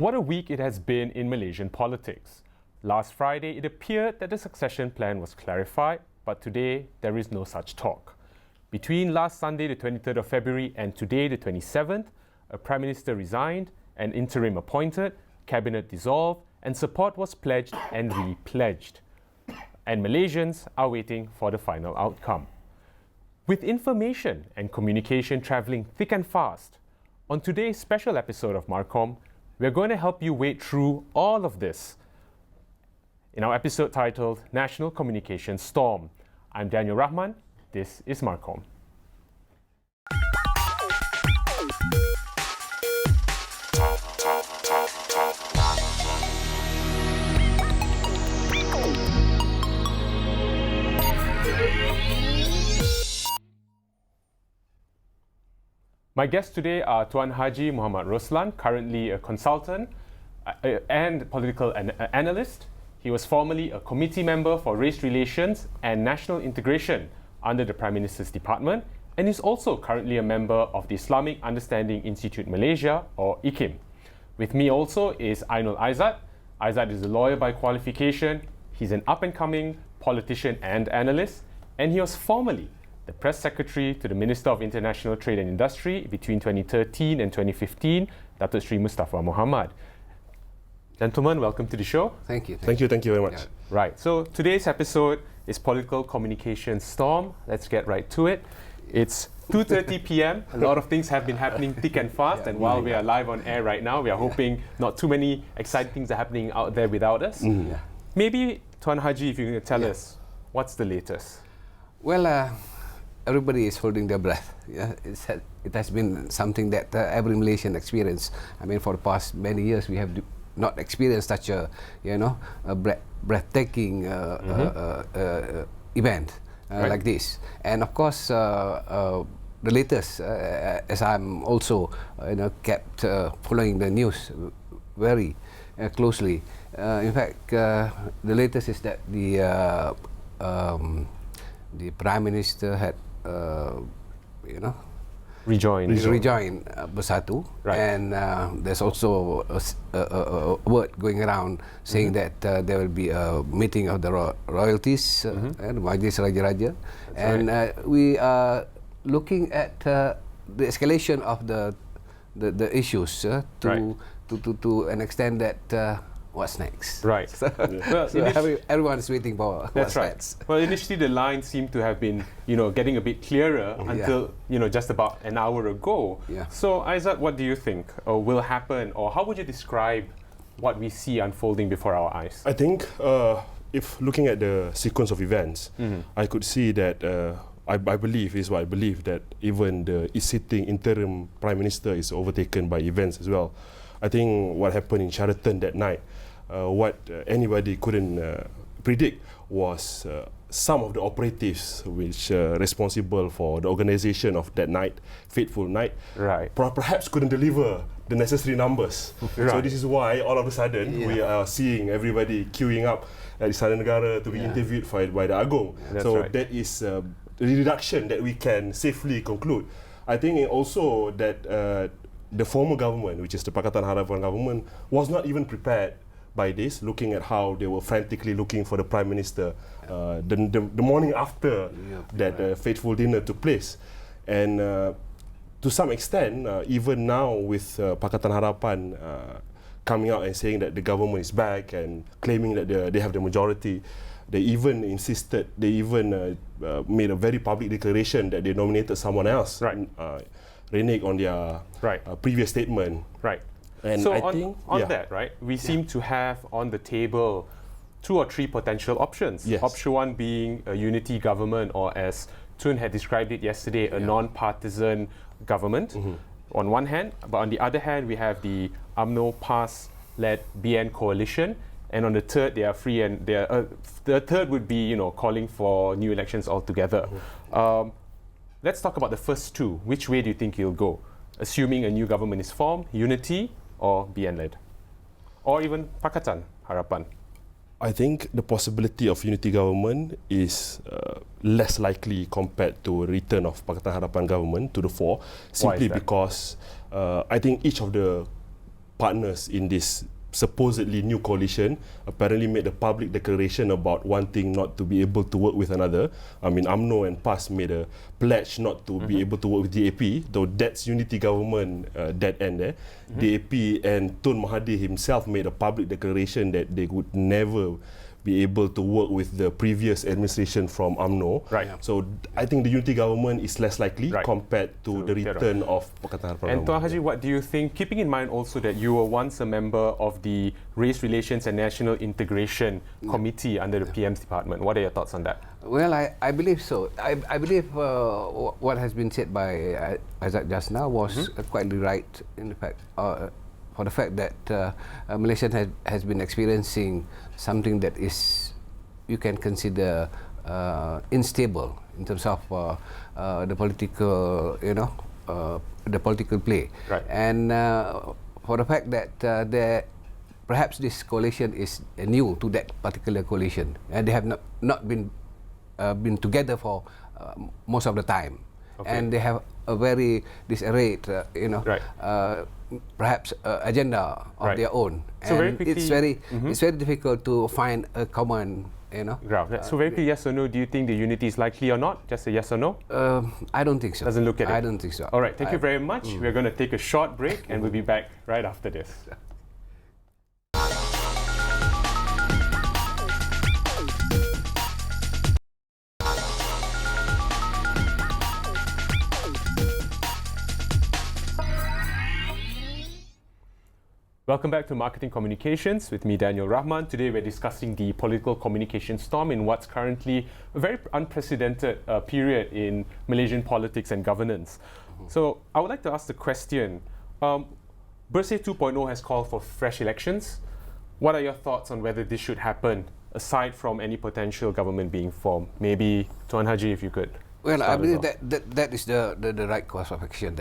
What a week it has been in Malaysian politics. Last Friday, it appeared that the succession plan was clarified, but today, there is no such talk. Between last Sunday, the 23rd of February, and today, the 27th, a Prime Minister resigned, an interim appointed, Cabinet dissolved, and support was pledged and re-pledged. And Malaysians are waiting for the final outcome. With information and communication travelling thick and fast, on today's special episode of Marcomm, we're going to help you wade through all of this. In our episode titled National Communication Storm, I'm Daniel Rahman, this is Marcomm. My guests today are Tuan Haji Muhammad Roslan, currently a consultant and political analyst. He was formerly a committee member for race relations and national integration under the Prime Minister's Department, and is also currently a member of the Islamic Understanding Institute Malaysia, or IKIM. With me also is Ainul Aizat. Aizat is a lawyer by qualification. He's an up-and-coming politician and analyst, and he was formerly the press secretary to the Minister of International Trade and Industry between 2013 and 2015, Datuk Sri Mustafa Muhammad. Gentlemen, welcome to the show. Thank you. Thank you very much. Yeah. Right, so today's episode is Political Communication Storm. Let's get right to it. It's 2:30 p.m. A lot of things have been happening thick and fast, and while we are live on air right now, we are hoping not too many exciting things are happening out there without us. Maybe, Tuan Haji, if you can tell us, what's the latest? Well, everybody is holding their breath. Yeah, it has been something that every Malaysian experienced. I mean, for the past many years, we have not experienced such a breathtaking event like this. And of course, the latest, as I'm also kept following the news very closely. In fact, the latest is that the Prime Minister had Rejoin Bersatu, right. and there's also a word going around saying that there will be a meeting of the royalties and Majlis Raja-Raja, and we are looking at the escalation of the issues to an extent that what's next? Right. Well, so everyone is waiting for what's next. Well, initially the lines seem to have been, getting a bit clearer until, just about an hour ago. Yeah. So, Aizat, what do you think will happen, or how would you describe what we see unfolding before our eyes? I think if looking at the sequence of events, I could see that I believe that even the sitting interim Prime Minister is overtaken by events as well. I think what happened in Sheraton that night, what anybody couldn't predict was some of the operatives which responsible for the organisation of that night, fateful night, perhaps couldn't deliver the necessary numbers. So this is why all of a sudden we are seeing everybody queuing up at Istana Negara to be interviewed by the Agong. That is a reduction that we can safely conclude. I think also that the former government, which is the Pakatan Harapan government, was not even prepared by this, looking at how they were frantically looking for the Prime Minister the morning after that fateful dinner took place. And to some extent, even now with Pakatan Harapan coming out and saying that the government is back and claiming that they have the majority, they even made a very public declaration that they nominated someone else. Renege on their previous statement. Right. And so I think that, we seem to have on the table 2 or 3 potential options. Yes. Option 1 being a unity government, or as Tun had described it yesterday, a non-partisan government on one hand, but on the other hand, we have the UMNO PAS-led BN coalition, and on the third, they are free, and the third would be, calling for new elections altogether. Let's talk about the first 2. Which way do you think you'll go? Assuming a new government is formed, unity or BN-led? Or even Pakatan Harapan? I think the possibility of unity government is less likely compared to return of Pakatan Harapan government to the fore, simply because I think each of the partners in this supposedly new coalition apparently made a public declaration about wanting not to be able to work with another. I mean, UMNO and PAS made a pledge not to be able to work with DAP, though that's unity government dead end there. DAP and Tun Mahathir himself made a public declaration that they would never be able to work with the previous administration from UMNO. Right. So I think the unity government is less likely compared to the return of Pakatan Harapan. And Tuan Haji, what do you think, keeping in mind also that you were once a member of the Race Relations and National Integration Committee under the PM's department? What are your thoughts on that? Well, I believe so. I believe what has been said by Azad just now was quite right, in fact, for the fact that Malaysia has been experiencing something that is, you can consider unstable in terms of the political, the political play. Right. And for the fact that perhaps this coalition is new to that particular coalition, and they have not been together for most of the time, and they have a very disarrayed, perhaps agenda of their own. So and very quickly, it's very difficult to find a common, ground. So very quickly, yes or no, do you think the unity is likely or not? Just a yes or no? I don't think so. Doesn't look at it. I don't think so. All right, thank you very much. We're going to take a short break and we'll be back right after this. Welcome back to Marketing Communications with me, Daniel Rahman. Today we're discussing the political communication storm in what's currently a very unprecedented period in Malaysian politics and governance. So I would like to ask the question, Bersih 2.0 has called for fresh elections. What are your thoughts on whether this should happen, aside from any potential government being formed? Maybe Tuan Haji, if you could. Well, I believe that is the right course of action.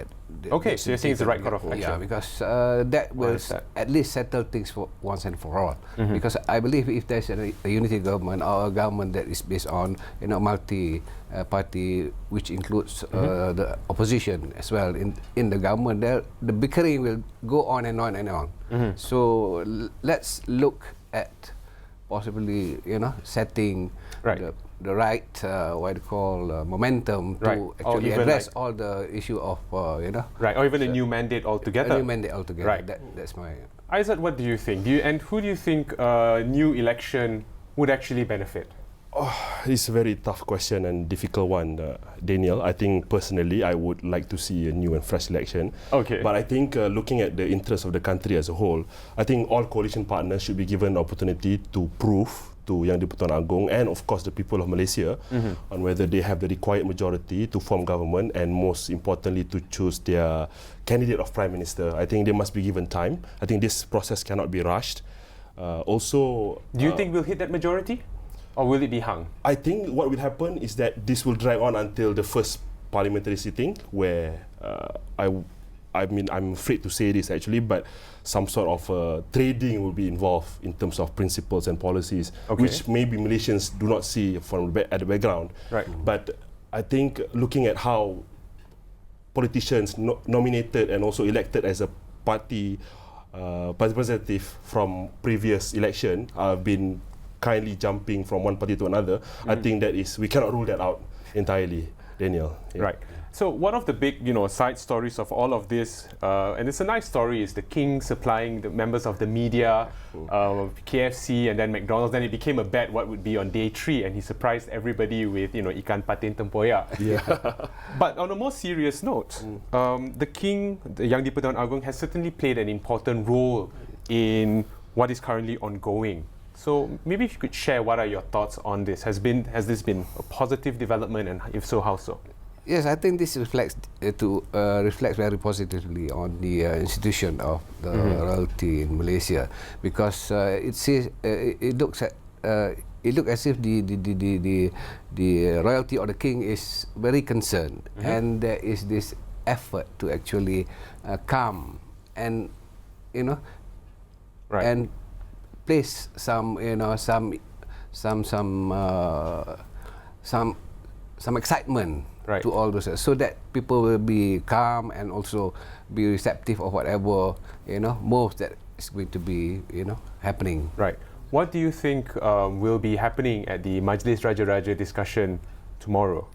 Okay, so you're saying it's the right course of action? Yeah, because that will at least settle things for once and for all. Because I believe if there's a unity government or a government that is based on multi-party, which includes the opposition as well in the government, the bickering will go on and on and on. So let's look at possibly setting the right momentum to actually address all the issue of right, or even a new mandate altogether. A new mandate altogether. Right. That's my. Aizat, what do you think? And who do you think a new election would actually benefit? It's a very tough question and difficult one, Daniel. I think personally I would like to see a new and fresh election. Okay. But I think looking at the interests of the country as a whole, I think all coalition partners should be given the opportunity to prove to Yang di-Pertuan Agong and of course the people of Malaysia on whether they have the required majority to form government and most importantly to choose their candidate of Prime Minister. I think they must be given time. I think this process cannot be rushed. Also, do you think we'll hit that majority? Or will it be hung? I think what will happen is that this will drag on until the first parliamentary sitting, where I'm afraid to say this actually, but some sort of trading will be involved in terms of principles and policies, which maybe Malaysians do not see from at the background. Right. But I think looking at how politicians nominated and also elected as a party representative from previous election have been kindly jumping from one party to another, I think that we cannot rule that out entirely, Daniel. Yeah. Right. So one of the big, side stories of all of this, and it's a nice story, is the king supplying the members of the media, KFC and then McDonald's. Then it became a bet what would be on day 3, and he surprised everybody with, ikan patin tempoyak. Yeah. But on a more serious note, the king, the Yang di-Pertuan Agong, has certainly played an important role in what is currently ongoing. So maybe if you could share, what are your thoughts on this? Has this been a positive development, and if so, how so? Yes, I think this reflects very positively on the institution of the royalty in Malaysia, because it looks as if the royalty or the king is very concerned, and there is this effort to actually calm and and place some excitement to all those, so that people will be calm and also be receptive of whatever moves that is going to be happening. Right. What do you think will be happening at the Majlis Raja-Raja discussion tomorrow?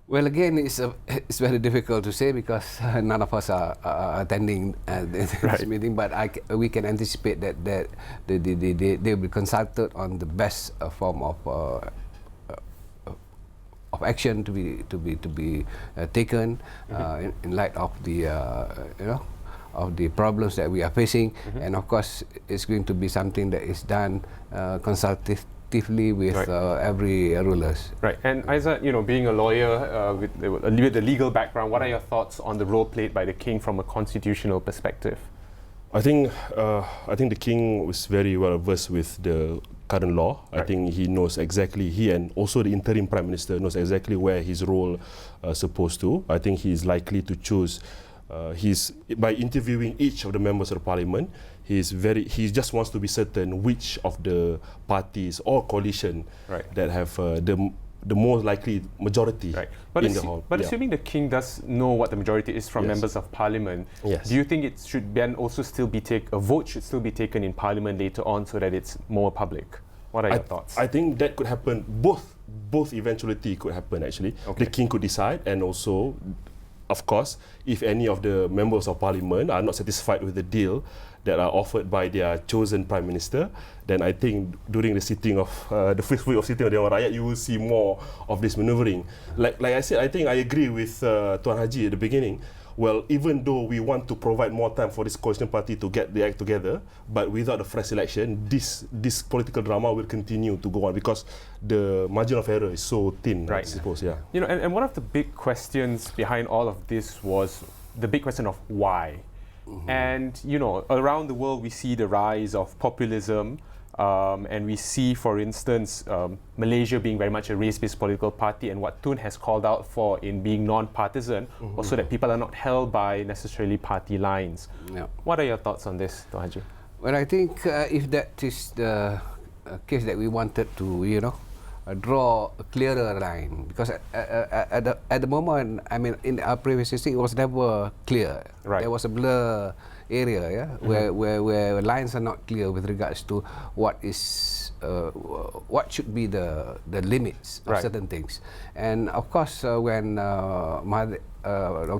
Well, again, it's very difficult to say because none of us are attending this meeting. But we can anticipate that they will be consulted on the best form of action to be taken in light of the of the problems that we are facing, and of course, it's going to be something that is done consultatively with every rulers. Right. And Aizat, being a lawyer with the legal background, what are your thoughts on the role played by the king from a constitutional perspective? I think the king was very well versed with the current law. I think he knows exactly, he and also the interim prime minister knows exactly where his role supposed to. I think he is likely to choose. By interviewing each of the members of the parliament, he just wants to be certain which of the parties or coalition that have the more likely majority in the hall. But assuming the king does know what the majority is from members of parliament, do you think it should then also still be a vote should still be taken in parliament later on so that it's more public? What are your thoughts? I think that could happen. Both eventuality could happen actually. The king could decide, and also, of course, if any of the members of parliament are not satisfied with the deal that are offered by their chosen prime minister, then I think during the sitting of the first week of sitting of Dewan Rakyat, you will see more of this manoeuvring. Like I said, I think I agree with Tuan Haji at the beginning. Well, even though we want to provide more time for this coalition party to get the act together, but without a fresh election, this political drama will continue to go on because the margin of error is so thin, I suppose. Yeah. And one of the big questions behind all of this was the big question of why. And around the world we see the rise of populism, and we see, for instance, Malaysia being very much a race-based political party, and what Tun has called out for in being non-partisan, also that people are not held by necessarily party lines. What are your thoughts on this, Tuan Haji? Well, I think if that is the case that we wanted to, draw a clearer line, because at the moment, I mean, in our previous history, it was never clear. There was a blur area, where lines are not clear with regards to what should be the limits of certain things. And of course, when Dr.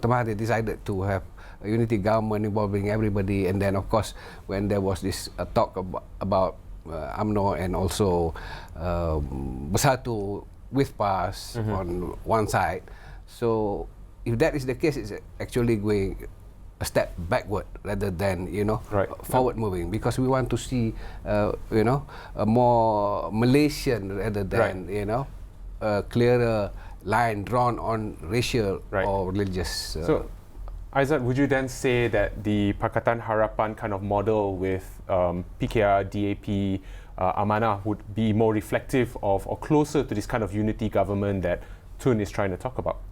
Mahathir decided to have a unity government involving everybody, and then of course when there was this talk about UMNO and also Bersatu with PAS on one side. So if that is the case, it's actually going a step backward rather than forward moving, because we want to see a more Malaysian rather than a clearer line drawn on racial or religious. So, Aizat, would you then say that the Pakatan Harapan kind of model with PKR, DAP, Amanah would be more reflective of or closer to this kind of unity government that Tun is trying to talk about?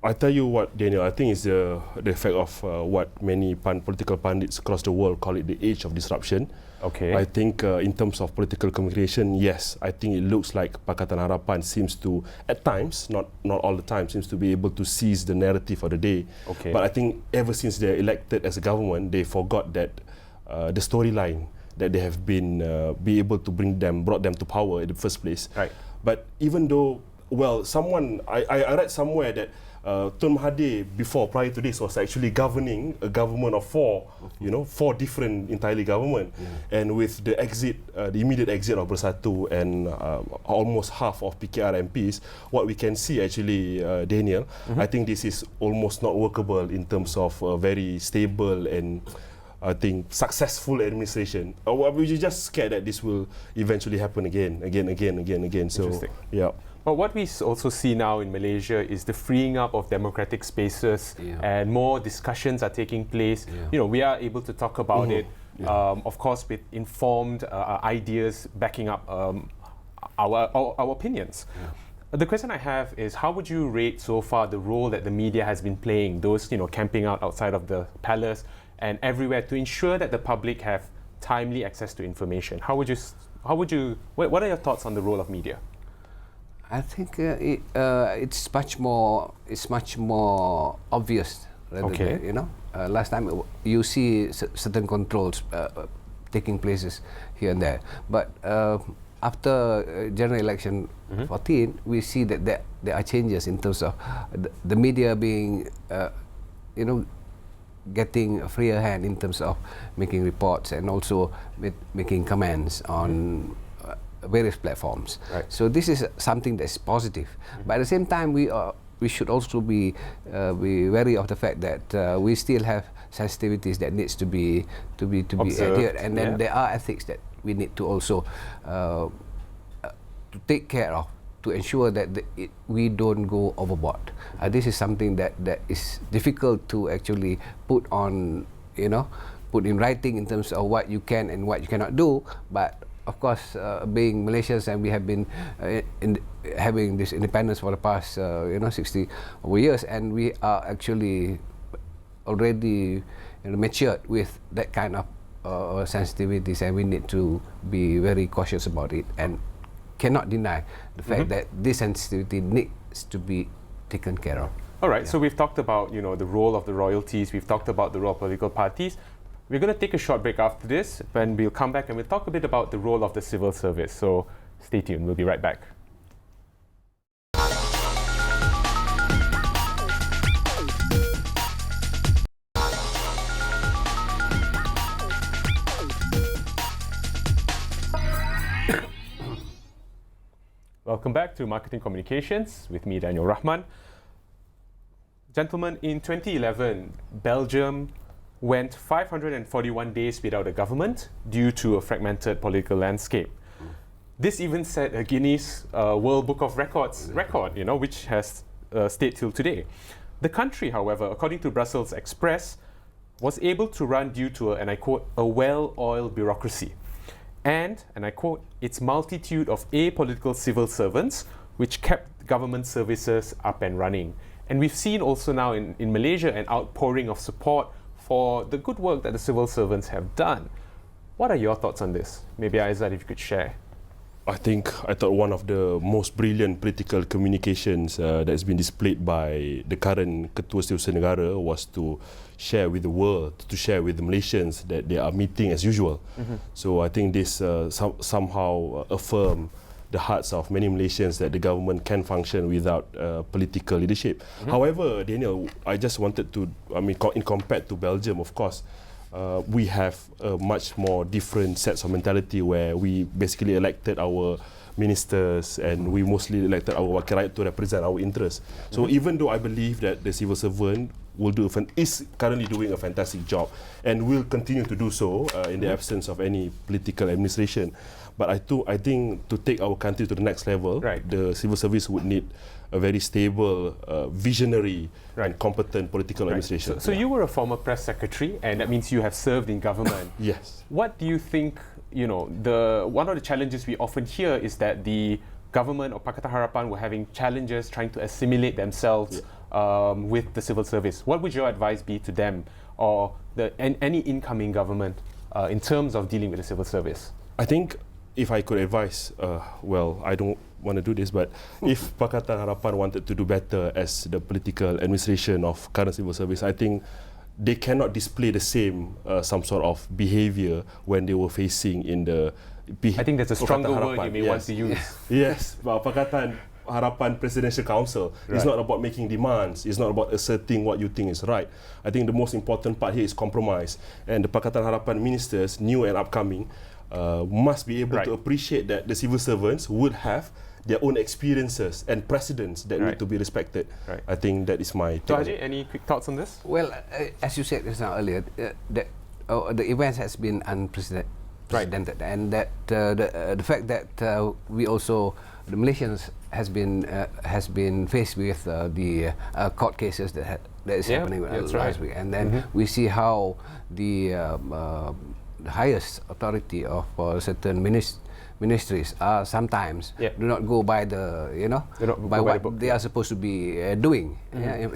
I tell you what, Daniel, I think it's the effect of what many political pundits across the world call it the age of disruption. Okay. I think in terms of political communication, yes, I think it looks like Pakatan Harapan seems to, at times, not all the time, seems to be able to seize the narrative of the day. Okay. But I think ever since they're elected as a government, they forgot that the storyline that they have been be able to brought them to power in the first place. But even though, well, I read somewhere that Tun Mahathir prior to this was actually governing a government of four different entirely government, and with the immediate exit of Bersatu and almost half of PKR MPs, what we can see actually, Daniel, I think this is almost not workable in terms of a very stable and I think successful administration. We're just scared that this will eventually happen again. So, yeah. But what we also see now in Malaysia is the freeing up of democratic spaces, and more discussions are taking place. We are able to talk about it, of course, with informed ideas backing up our opinions. The question I have is, how would you rate so far the role that the media has been playing, those camping out outside of the palace and everywhere to ensure that the public have timely access to information? What are your thoughts on the role of media? I think it's much more obvious rather Okay. than, you know. Last time you see certain controls taking places here and there, but after general election 14, we see that there are changes in terms of the media being, you know, getting a freer hand in terms of making reports and also making comments on various platforms. Right. So this is something that's positive. But at the same time, we should also be wary of the fact that we still have sensitivities that needs to be Observed, adhered, and then there are ethics that we need to also to take care of, to ensure that we don't go overboard. This is something that is difficult to actually put on, you know, put in writing in terms of what you can and what you cannot do. But of course, being Malaysians, and we have been having this independence for the past, 60 over years, and we are actually already, matured with that kind of sensitivities, and we need to be very cautious about it, and cannot deny the fact that this sensitivity needs to be taken care of. All right, so we've talked about, the role of the royalties, we've talked about the role of political parties. We're going to take a short break after this, when we'll come back and we'll talk a bit about the role of the civil service. So stay tuned, we'll be right back. Welcome back to Marketing Communications with me, Daniel Rahman. Gentlemen, in 2011, Belgium went 541 days without a government due to a fragmented political landscape. This even set a Guinness World Book of Records record, which has stayed till today. The country, however, according to Brussels Express, was able to run due to, and I quote, a well-oiled bureaucracy. And I quote, its multitude of apolitical civil servants, which kept government services up and running. And we've seen also now in Malaysia an outpouring of support for the good work that the civil servants have done. What are your thoughts on this? Maybe Aizat, if you could share. I thought one of the most brilliant political communications that's been displayed by the current Ketua Setiausaha Negara was to share with the world, to share with the Malaysians that they are meeting as usual. So I think this somehow affirm the hearts of many Malaysians that the government can function without political leadership. However, Daniel, I just wanted to, in compared to Belgium, of course, we have a much more different sets of mentality where we basically elected our ministers and we mostly elected our wakil rakyat to represent our interests. So even though I believe that the civil servant is currently doing a fantastic job and will continue to do so in the absence of any political administration, but I think to take our country to the next level, the civil service would need a very stable, visionary and competent political administration. So you were a former press secretary, and that means you have served in government. Yes. What do you think, one of the challenges we often hear is that the government or Pakatan Harapan were having challenges trying to assimilate themselves with the civil service. What would your advice be to them or any incoming government in terms of dealing with the civil service? I think if I could advise, I don't want to do this, but if Pakatan Harapan wanted to do better as the political administration of current civil service, I think they cannot display the same some sort of behaviour when they were facing in the... I think there's a stronger word you may want to use. Yes, Pakatan Harapan Presidential Council. It's not about making demands. It's not about asserting what you think is right. I think the most important part here is compromise. And the Pakatan Harapan ministers, new and upcoming, must be able to appreciate that the civil servants would have their own experiences and precedents that need to be respected. I think that is my take. Haji, any quick thoughts on this? Well, as you said just now earlier, the event has been unprecedented. And that the fact that we also, the Malaysians has been faced with the court cases that is happening last week, and then we see how the highest authority of certain ministries are sometimes do not go by the by what they are supposed to be doing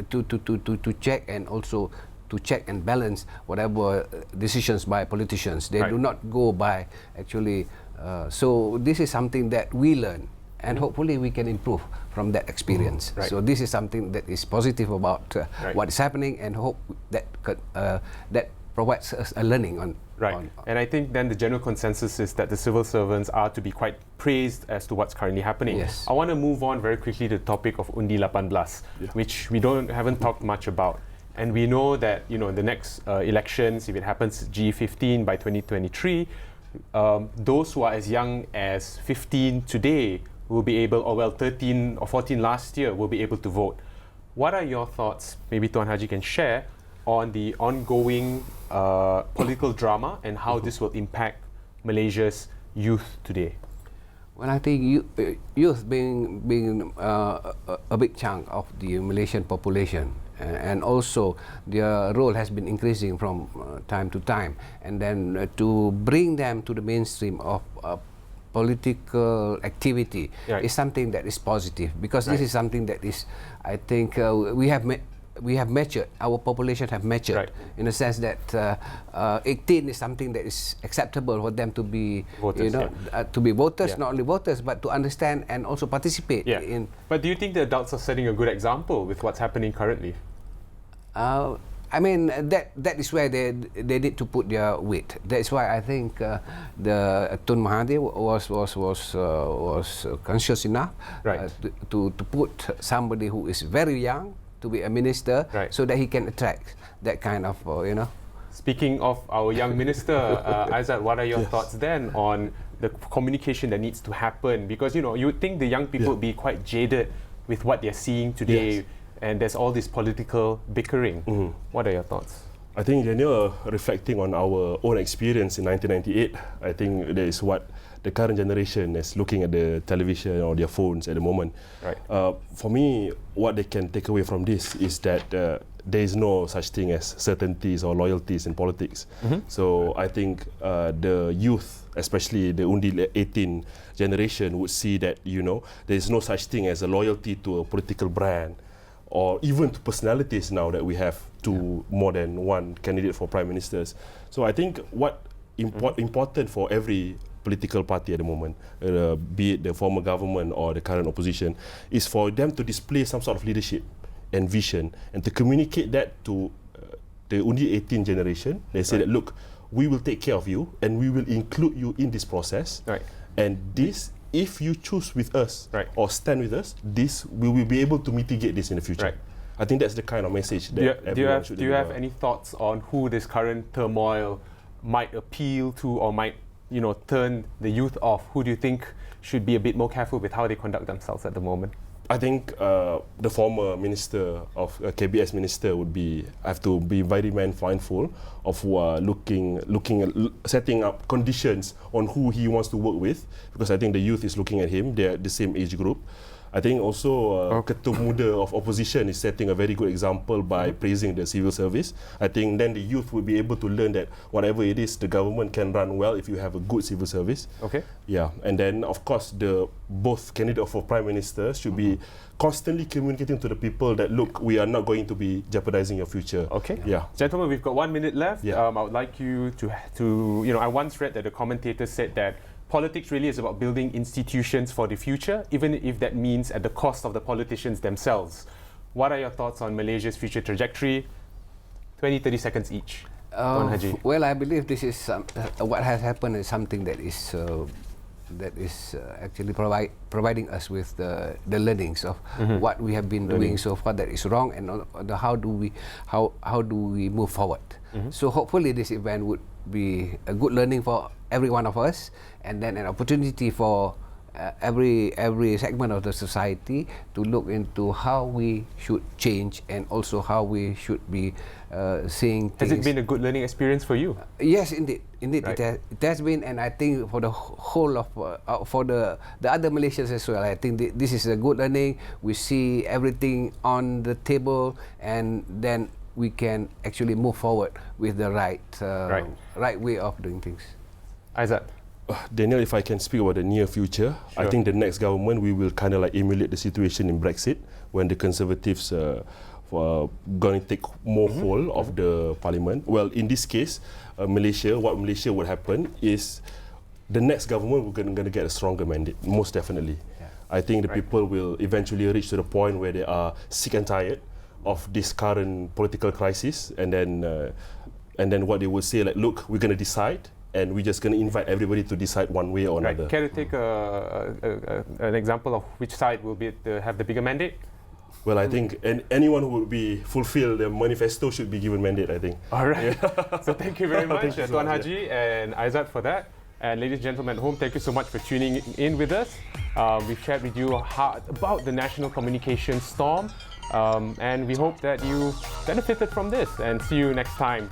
to check and also to check and balance whatever decisions by politicians. They do not go by actually. So this is something that we learn and hopefully we can improve from that experience. Right. So this is something that is positive about what is happening, and hope that that provides us a learning on. Right, and I think then the general consensus is that the civil servants are to be quite praised as to what's currently happening. Yes. I want to move on very quickly to the topic of Undi 18, which we haven't talked much about. And we know that, you know, in the next elections, if it happens G15 by 2023, those who are as young as 15 today will be able, or well, 13 or 14 last year will be able to vote. What are your thoughts, maybe Tuan Haji can share, on the ongoing political drama and how this will impact Malaysia's youth today? Well, I think youth being a big chunk of the Malaysian population, and also their role has been increasing from time to time, and then to bring them to the mainstream of political activity is something that is positive, because this is something that is, I think, we have matured, our population have matured in the sense that 18 is something that is acceptable for them to be voters, to be voters, not only voters, but to understand and also participate in. But do you think the adults are setting a good example with what's happening currently? I mean, that is where they need to put their weight. That's why I think the Tun Mahathir was conscious enough to put somebody who is very young to be a minister, so that he can attract that kind of, Speaking of our young minister, Aizat, what are your thoughts then on the communication that needs to happen? Because, you know, you would think the young people would be quite jaded with what they're seeing today, and there's all this political bickering. What are your thoughts? I think, Daniel, reflecting on our own experience in 1998, I think that is what the current generation is looking at the television or their phones at the moment. For me, what they can take away from this is that there is no such thing as certainties or loyalties in politics. So I think the youth, especially the Undi 18 generation, would see that, you know, there is no such thing as a loyalty to a political brand, or even to personalities now that we have more than one candidate for prime ministers. So I think what important for every political party at the moment, be it the former government or the current opposition, is for them to display some sort of leadership and vision, and to communicate that to the Undi 18 generation. They say that, look, we will take care of you and we will include you in this process. And this, if you choose with us or stand with us, this we will be able to mitigate this in the future. I think that's the kind of message that everyone should do you have any thoughts on who this current turmoil might appeal to, or might, you know, turn the youth off? Who do you think should be a bit more careful with how they conduct themselves at the moment? I think the former minister of KBS minister would have to be very mindful of setting up conditions on who he wants to work with, because I think the youth is looking at him. They're the same age group. I think also Ketua Muda of opposition is setting a very good example by praising the civil service. I think then the youth will be able to learn that whatever it is, the government can run well if you have a good civil service. And then of course both candidates for prime minister should be constantly communicating to the people that, look, we are not going to be jeopardizing your future. Gentlemen, we've got 1 minute left. I would like you to, you know, I once read that the commentator said that politics really is about building institutions for the future, even if that means at the cost of the politicians themselves. What are your thoughts on Malaysia's future trajectory? 20-30 seconds each. Well, I believe this is what has happened is something that is actually providing us with the learnings of what we have been doing so far that is wrong, and how do we move forward. So hopefully this event would be a good learning for every one of us, and then an opportunity for every segment of the society to look into how we should change, and also how we should be seeing things. Has it been a good learning experience for you? Yes, indeed. It has been, and I think for the whole of for the other Malaysians as well, I think this is a good learning. We see everything on the table, and then we can actually move forward with the right way of doing things. Aizat? Daniel, if I can speak about the near future, I think the next government, we will kind of like emulate the situation in Brexit, when the Conservatives going to take more hold of the parliament. Well, in this case, what Malaysia would happen is the next government we're going to get a stronger mandate, most definitely. I think the Right. people will eventually reach to the point where they are sick and tired of this current political crisis, and then what they will say, like, look, we're going to decide, and we're just going to invite everybody to decide one way or Right. another. Can you take an example of which side will have the bigger mandate? Well, I think anyone who would be fulfill the manifesto should be given mandate, I think. All right. So thank you very much, Thank you so Tuan much, Haji and Aizat, for that. And ladies and gentlemen at home, thank you so much for tuning in with us. We've shared with you about the national communication storm, and we hope that you benefited from this. And see you next time,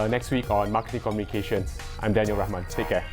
next week on Marketing Communications. I'm Daniel Rahman. Take care.